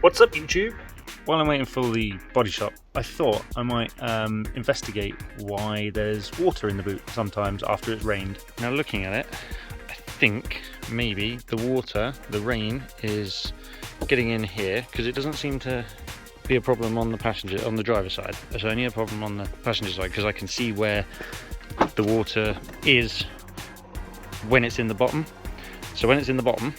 What's up, YouTube? While I'm waiting for the body shop, I thought I might investigate why there's water in the boot sometimes after it's rained. Now looking at it, I think maybe the rain is getting in here, because it doesn't seem to be a problem on the driver's side. It's only a problem on the passenger side, because I can see where the water is when it's in the bottom. So when it's in the bottom,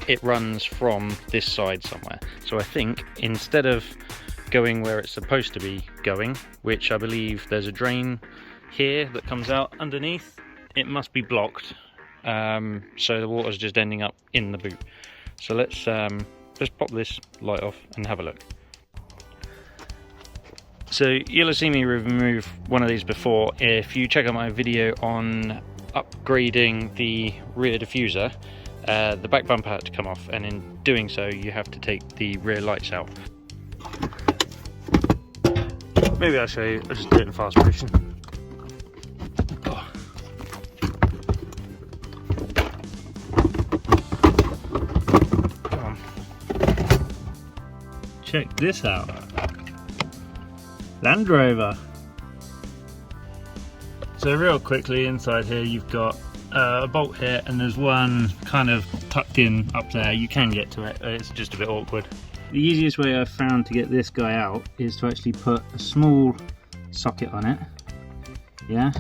it runs from this side somewhere. So I think instead of going where it's supposed to be going, which I believe there's a drain here that comes out underneath, it must be blocked. So the water's just ending up in the boot. So let's pop this light off and have a look. So you'll have seen me remove one of these before. If you check out my video on upgrading the rear diffuser, the back bumper had to come off, and in doing so you have to take the rear lights out. Maybe I'll show you. I'll just do it in fast motion. Oh. Come on. Check this out. Land Rover. So real quickly, inside here you've got a bolt here, and there's one kind of tucked in up there. You can get to it, it's just a bit awkward. The easiest way I've found to get this guy out is to actually put a small socket on it, yeah,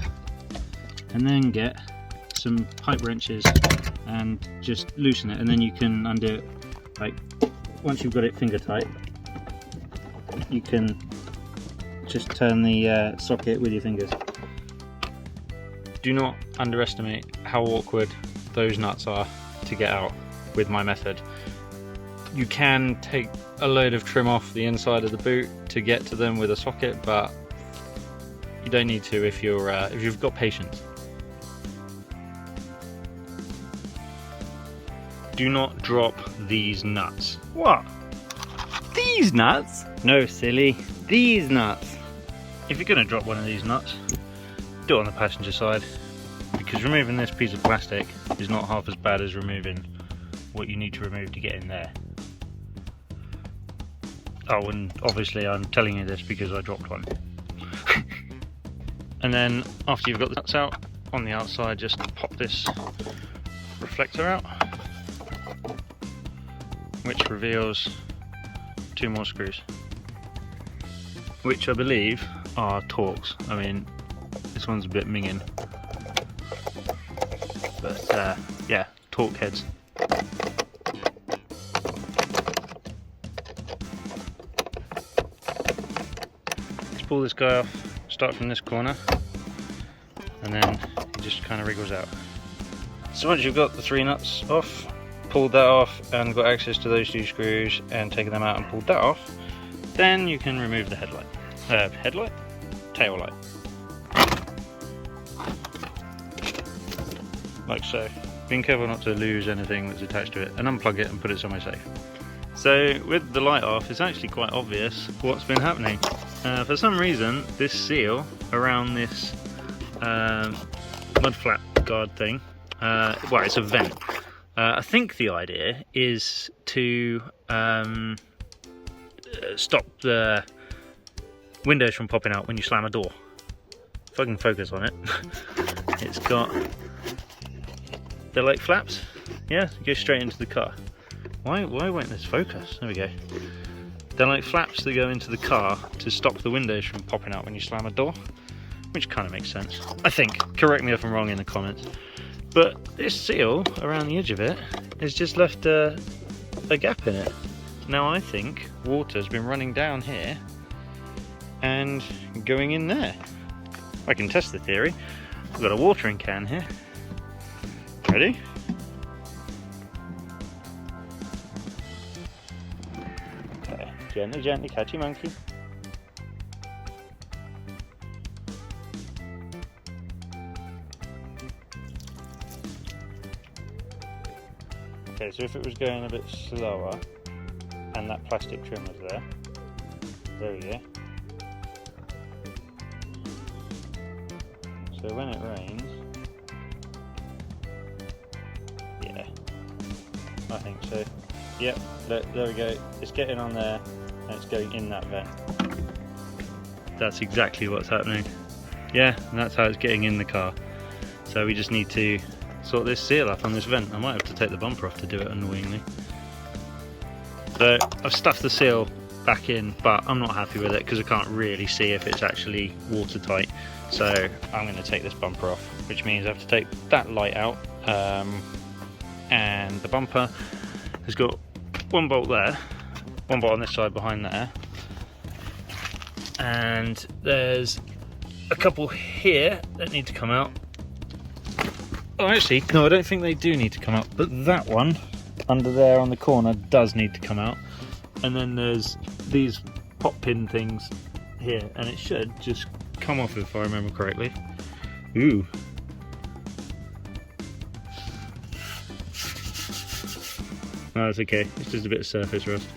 and then get some pipe wrenches and just loosen it, and then you can undo it. Like, once you've got it finger tight, you can just turn the socket with your fingers. Do not underestimate how awkward those nuts are to get out with my method. You can take a load of trim off the inside of the boot to get to them with a socket, but you don't need to if you've got patience. Do not drop these nuts. What? These nuts? No, silly. These nuts. If you're going to drop one of these nuts, do it on the passenger side, because removing this piece of plastic is not half as bad as removing what you need to remove to get in there. Oh, and obviously I'm telling you this because I dropped one. And then after you've got the nuts out, on the outside just pop this reflector out, which reveals two more screws, which I believe are Torx. I mean, this one's a bit minging, but yeah, Torx heads. Let's pull this guy off, start from this corner, and then it just kind of wriggles out. So once you've got the three nuts off, pulled that off and got access to those two screws and taken them out and pulled that off, then you can remove the headlight. Tail light. Like so. Being careful not to lose anything that's attached to it, and unplug it and put it somewhere safe. So with the light off, it's actually quite obvious what's been happening. For some reason, this seal around this mud flap guard thing, well, it's a vent. I think the idea is to stop the windows from popping out when you slam a door. If I can focus on it, it's got, they're like flaps, yeah, go straight into the car. Why won't this focus? There we go. They're like flaps that go into the car to stop the windows from popping out when you slam a door, which kind of makes sense, I think. Correct me if I'm wrong in the comments. But this seal around the edge of it has just left a gap in it. Now I think water's been running down here and going in there. I can test the theory. I've got a watering can here. Ready? Okay, gently, gently, catchy monkey. Okay, so if it was going a bit slower and that plastic trim was there we go. So when it rains, yeah, I think so. Yep, there we go. It's getting on there and it's going in that vent. That's exactly what's happening. Yeah, and that's how it's getting in the car. So we just need to sort this seal up on this vent. I might have to take the bumper off to do it, annoyingly. So I've stuffed the seal back in, but I'm not happy with it because I can't really see if it's actually watertight. So I'm going to take this bumper off, which means I have to take that light out. And the bumper has got one bolt there, one bolt on this side behind there, and there's a couple here that need to come out. Oh, actually, no, I don't think they do need to come out, but that one under there on the corner does need to come out. And then there's these pop pin things here, and it should just come off if I remember correctly. Ooh. No, it's okay, it's just a bit of surface rust.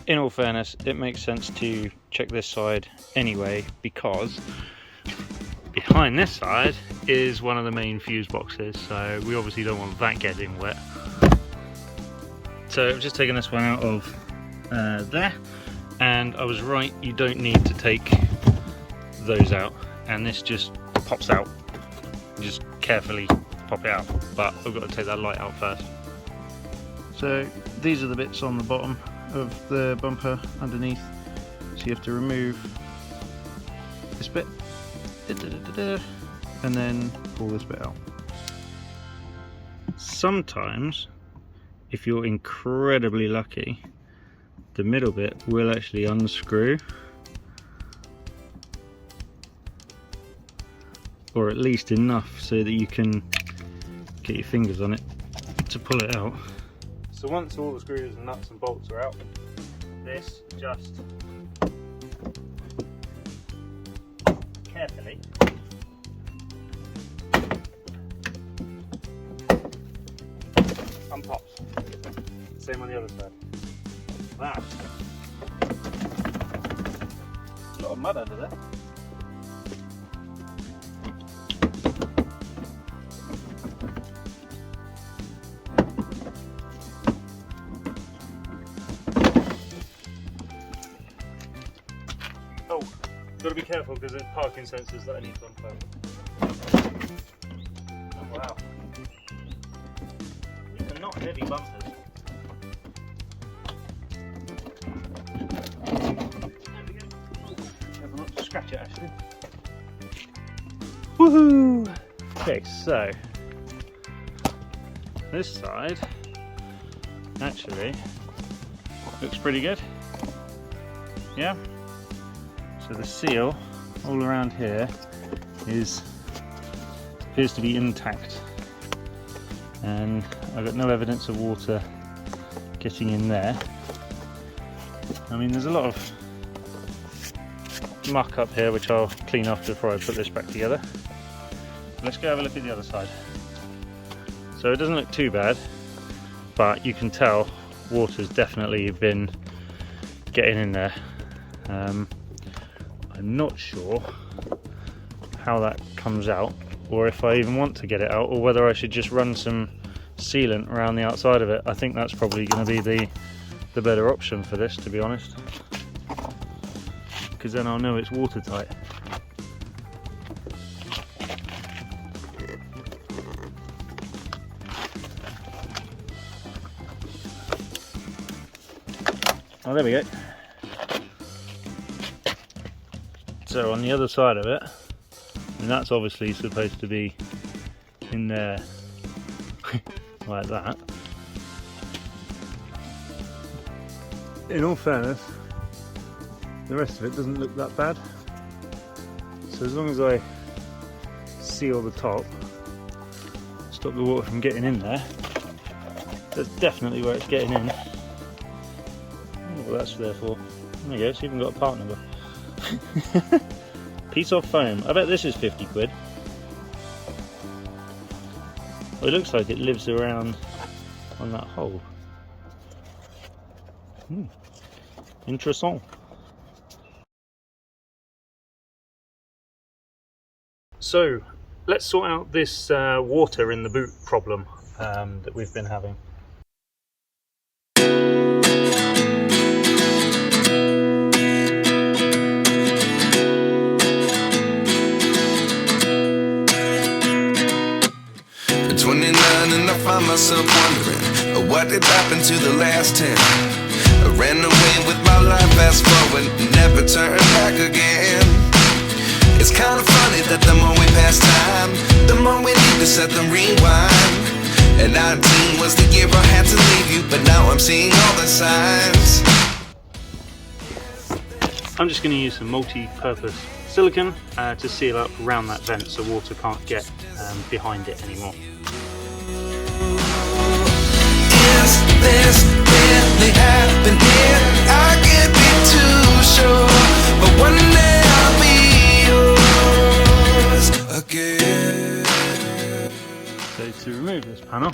In all fairness, it makes sense to check this side anyway, because behind this side is one of the main fuse boxes, so we obviously don't want that getting wet. So I've just taken this one out of there, and I was right, you don't need to take those out, and this just pops out. You just carefully pop it out, but I've got to take that light out first. So these are the bits on the bottom of the bumper underneath, so you have to remove this bit and then pull this bit out. Sometimes, if you're incredibly lucky, the middle bit will actually unscrew, or at least enough so that you can get your fingers on it to pull it out. So once all the screws and nuts and bolts are out, this just carefully unpops. Same on the other side. That. A lot of mud under there. Oh, got to be careful because there's parking sensors that I need to unplug. Oh wow. These are not heavy bumpers. Careful not to scratch it actually. Woohoo! Okay, so this side actually looks pretty good. Yeah? So the seal all around here appears to be intact, and I've got no evidence of water getting in there. I mean, there's a lot of muck up here which I'll clean off before I put this back together. Let's go have a look at the other side. So it doesn't look too bad, but you can tell water's definitely been getting in there. I'm not sure how that comes out, or if I even want to get it out, or whether I should just run some sealant around the outside of it. I think that's probably going to be the better option for this, to be honest, because then I'll know it's watertight. Oh, there we go. So on the other side of it, and that's obviously supposed to be in there like that. In all fairness, the rest of it doesn't look that bad. So as long as I seal the top, stop the water from getting in there, that's definitely where it's getting in. What that's there for. There you go, it's even got a part number. Piece of foam. I bet this is 50 quid. Well, it looks like it lives around on that hole. Interesting. So let's sort out this water in the boot problem that we've been having. find myself wondering, what did happen to the last 10? I ran away with my life, fast forward, never turn back again. It's kind of funny that the more we pass time, the more we need to set them rewind. And 19 was the year I had to leave you, but now I'm seeing all the signs. I'm just going to use some multi-purpose silicone to seal up around that vent so water can't get behind it anymore. Is this really happening? I can't be too sure, but one day I'll be yours again. So to remove this panel,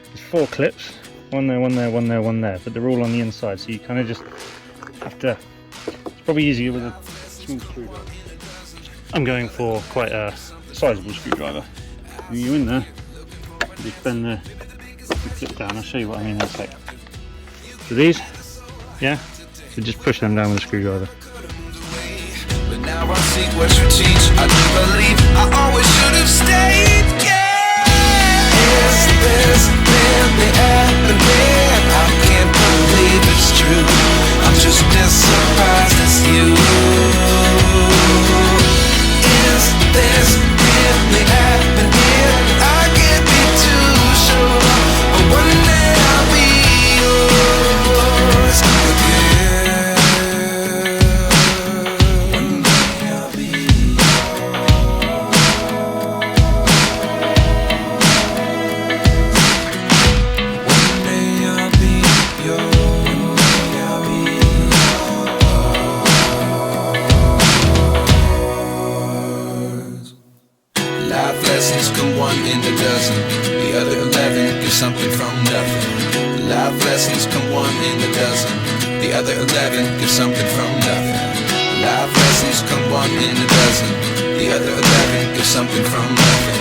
there's 4 clips, one there, one there, one there, one there, but they're all on the inside, so you kind of just have to. It's probably easier with a small screwdriver. I'm going for quite a sizable screwdriver. When you're in there, you just bend the clip down. I'll show you what I mean in a sec. So these, yeah, so just push them down with a screwdriver. But now I see what you teach. I do believe I always should have stayed. Yeah. Is this really happening? I can't believe it's true. I'm just as surprised as you. Is this really happening? I can't be too sure, but one day I'll be yours again. One day I'll be something from nothing. Life lessons come 1 in a dozen. The other 11 give something from nothing. Life lessons come 1 in a dozen. The other 11 give something from nothing.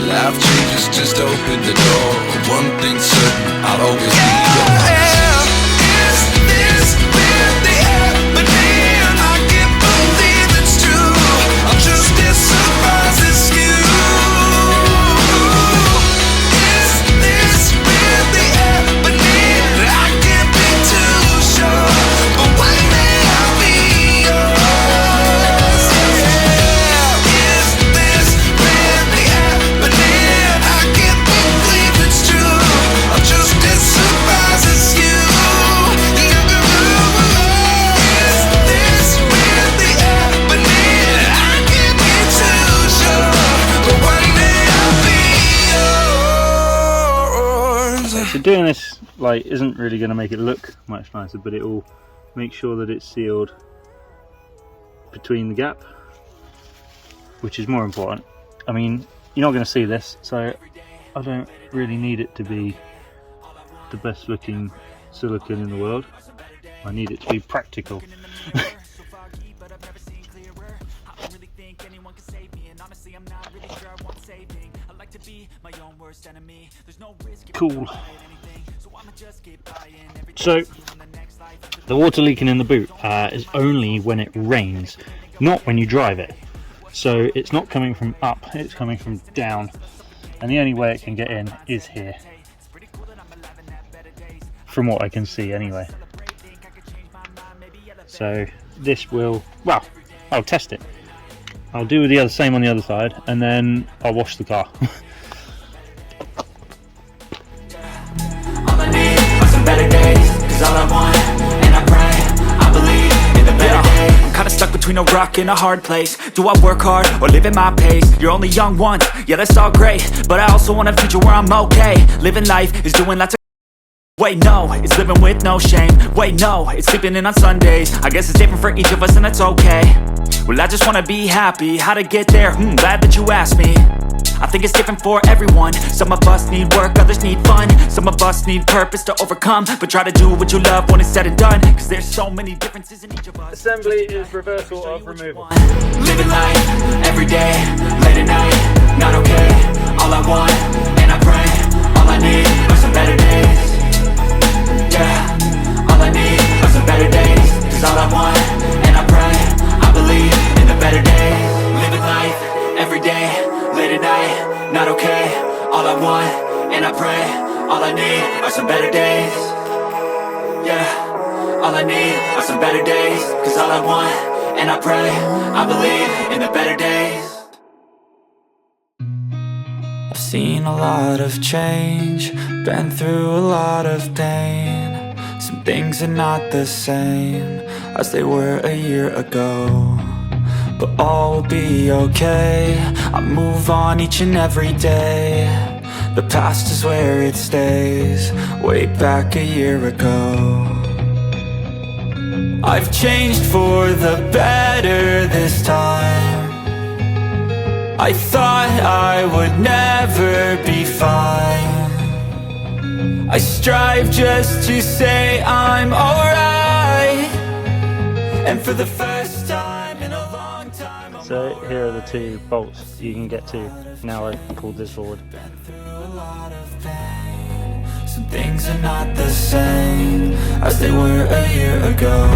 Life changes just open the door. One thing's certain, I'll always be yours. Is this really happening? I can't believe it's true. I'm just as surprised as you. So doing this like isn't really going to make it look much nicer, but it will make sure that it's sealed between the gap, which is more important. I mean, you're not going to see this, so I don't really need it to be the best looking silicone in the world. I need it to be practical. Cool. So the water leaking in the boot is only when it rains, not when you drive it. So it's not coming from up, it's coming from down, and the only way it can get in is here, from what I can see anyway. So this will, well, I'll test it. I'll do the same on the other side, and then I'll wash the car. Better days, 'cause all I want, and I pray, I believe in the better days. I'm kinda stuck between a rock and a hard place. Do I work hard or live at my pace? You're only young once, yeah that's all great, but I also want a future where I'm okay. Living life is doing lots of wait no, it's living with no shame. Wait no, it's sleeping in on Sundays. I guess it's different for each of us and that's okay. Well I just wanna be happy, how to get there? Glad that you asked me. I think it's different for everyone. Some of us need work, others need fun. Some of us need purpose to overcome. But try to do what you love when it's said and done, 'cause there's so many differences in each of us. Assembly is reversal of removal. Living life, every day, late at night, not okay. All I want, and I pray, all I need are some better days. Yeah, all I need are some better days. 'Cause all I want, and I pray, I believe in the better days. Living life, every day, late at night, not okay. All I want, and I pray. All I need are some better days. Yeah, all I need are some better days. Cause all I want, and I pray, I believe in the better days. I've seen a lot of change, been through a lot of pain. Some things are not the same as they were a year ago, but all will be okay. I move on each and every day. The past is where it stays, way back a year ago. I've changed for the better this time. I thought I would never be fine. I strive just to say I'm alright. And for the first time in a long time, So here are the two bolts you can get to. Now I've pulled this forward. some things are not the same as they were a year ago,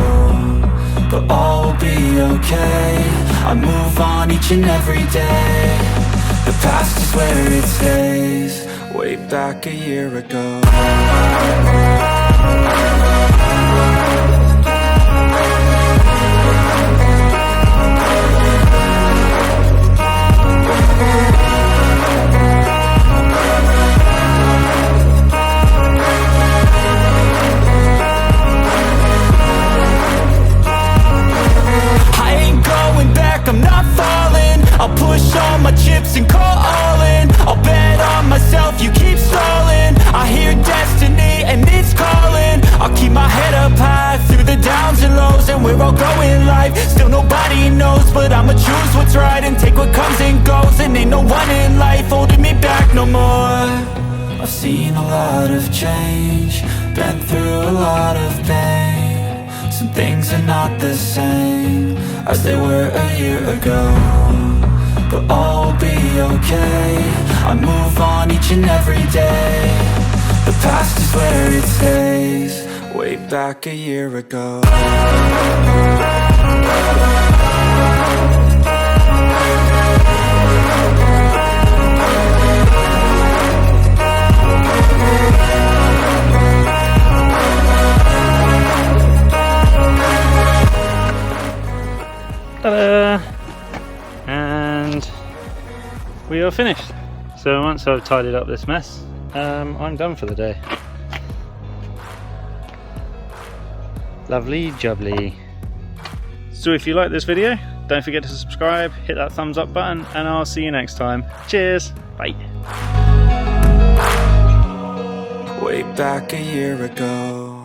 but all will be okay. I move on each and every day. The past is where it stays, way back a year ago. I'm not falling, I'll push all my chips and call all in. I'll bet on myself, you keep stalling. I hear destiny and it's calling. I'll keep my head up high through the downs and lows, and we're all growing life. Still nobody knows, but I'ma choose what's right and take what comes and goes. And ain't no one in life holding me back no more. I've seen a lot of change, been through a lot of pain. Some things are not the same as they were a year ago, but all will be okay. I move on each and every day. The past is where it stays, way back a year ago. Ta-da! And we are finished. So once I've tidied up this mess, I'm done for the day. Lovely jubbly. So if you like this video, don't forget to subscribe, hit that thumbs up button, and I'll see you next time. Cheers, bye. Way back a year ago.